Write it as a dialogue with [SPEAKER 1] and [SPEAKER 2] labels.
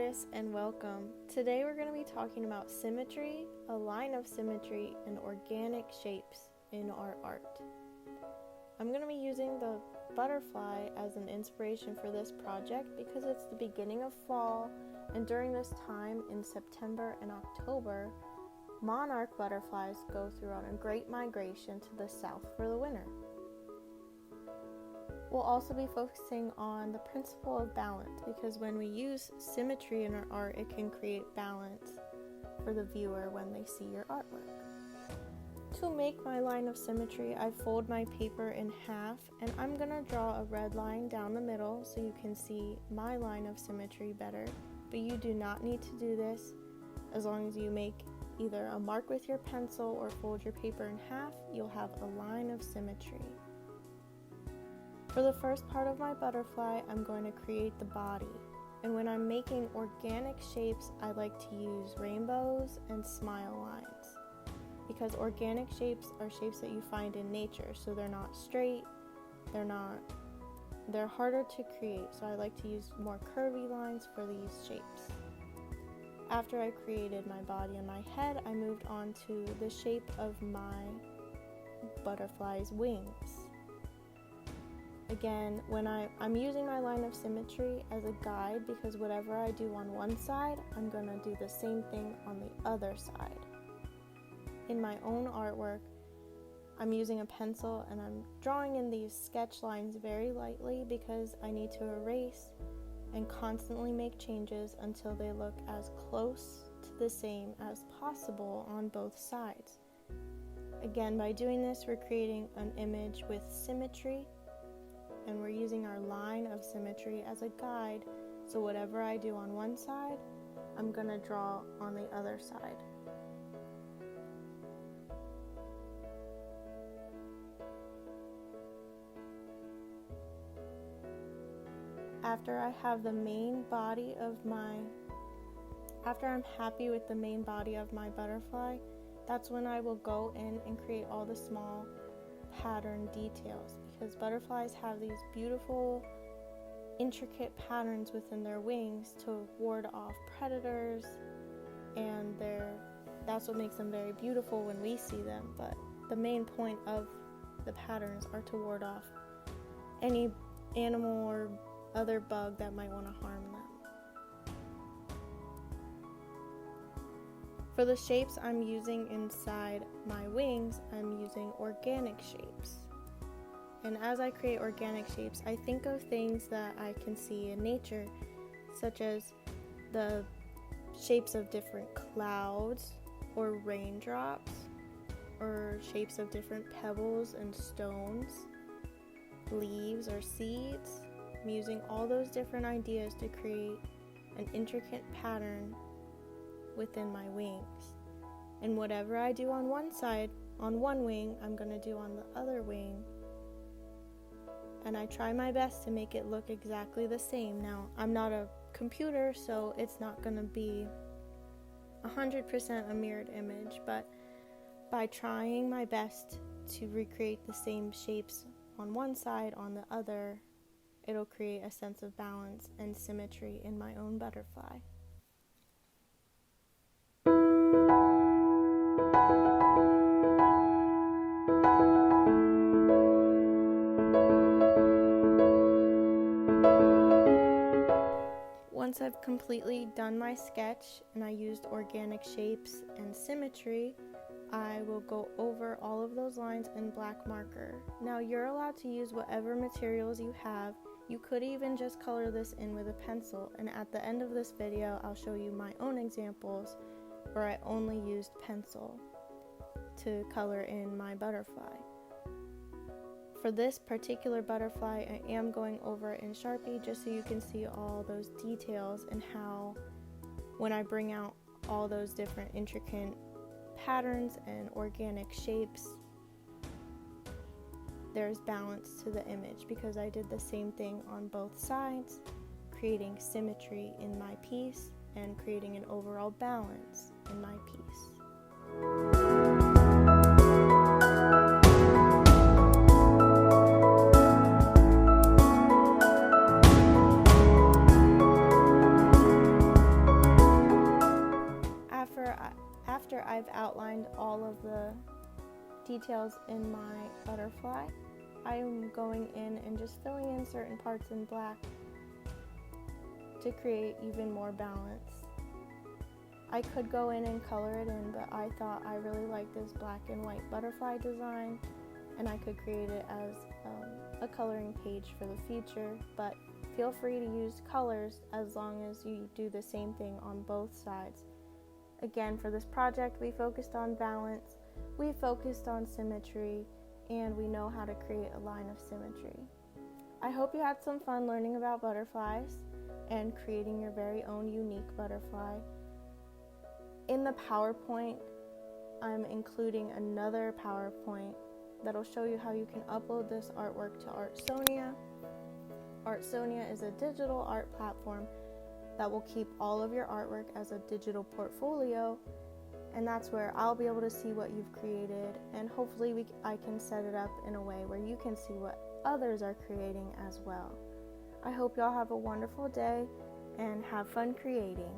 [SPEAKER 1] artists, and welcome. Today we're going to be talking about symmetry, a line of symmetry, and organic shapes in our art. I'm going to be using the butterfly as an inspiration for this project because it's the beginning of fall, and during this time in September and October, monarch butterflies go through on a great migration to the south for the winter. We'll also be focusing on the principle of balance because when we use symmetry in our art, it can create balance for the viewer when they see your artwork. To make my line of symmetry, I fold my paper in half and I'm going to draw a red line down the middle so you can see my line of symmetry better. But you do not need to do this as long as you make either a mark with your pencil or fold your paper in half, you'll have a line of symmetry. For the first part of my butterfly, I'm going to create the body. And when I'm making organic shapes, I like to use rainbows and smile lines. Because organic shapes are shapes that you find in nature, so they're not straight, they're harder to create, so I like to use more curvy lines for these shapes. After I created my body and my head, I moved on to the shape of my butterfly's wings. Again, when I'm using my line of symmetry as a guide because whatever I do on one side, I'm going to do the same thing on the other side. In my own artwork, I'm using a pencil and I'm drawing in these sketch lines very lightly because I need to erase and constantly make changes until they look as close to the same as possible on both sides. Again, by doing this, we're creating an image with symmetry, and we're using our line of symmetry as a guide, so whatever I do on one side, I'm going to draw on the other side. After I'm happy with the main body of my butterfly, that's when I will go in and create all the small pattern details, because butterflies have these beautiful, intricate patterns within their wings to ward off predators, and that's what makes them very beautiful when we see them. But the main point of the patterns are to ward off any animal or other bug that might want to harm them. For the shapes I'm using inside my wings, I'm using organic shapes. And as I create organic shapes, I think of things that I can see in nature, such as the shapes of different clouds or raindrops, or shapes of different pebbles and stones, leaves or seeds. I'm using all those different ideas to create an intricate pattern within my wings. And whatever I do on one side, on one wing, I'm going to do on the other wing. And I try my best to make it look exactly the same. Now, I'm not a computer, so it's not going to be 100% a mirrored image, but by trying my best to recreate the same shapes on one side, on the other, it'll create a sense of balance and symmetry in my own butterfly. Once I've completely done my sketch and I used organic shapes and symmetry, I will go over all of those lines in black marker. Now you're allowed to use whatever materials you have. You could even just color this in with a pencil, and at the end of this video I'll show you my own examples where I only used pencil to color in my butterfly. For this particular butterfly, I am going over it in Sharpie just so you can see all those details and how when I bring out all those different intricate patterns and organic shapes, there's balance to the image because I did the same thing on both sides, creating symmetry in my piece and creating an overall balance in my piece. all of the details in my butterfly, I am going in and just filling in certain parts in black to create even more balance. I could go in and color it in, but I thought I really liked this black and white butterfly design, and I could create it as a coloring page for the future, but feel free to use colors as long as you do the same thing on both sides. Again, for this project, we focused on balance, we focused on symmetry, and we know how to create a line of symmetry. I hope you had some fun learning about butterflies and creating your very own unique butterfly. In the PowerPoint, I'm including another PowerPoint that'll show you how you can upload this artwork to Artsonia. Artsonia is a digital art platform that will keep all of your artwork as a digital portfolio, and that's where I'll be able to see what you've created, and hopefully I can set it up in a way where you can see what others are creating as well. I hope y'all have a wonderful day and have fun creating.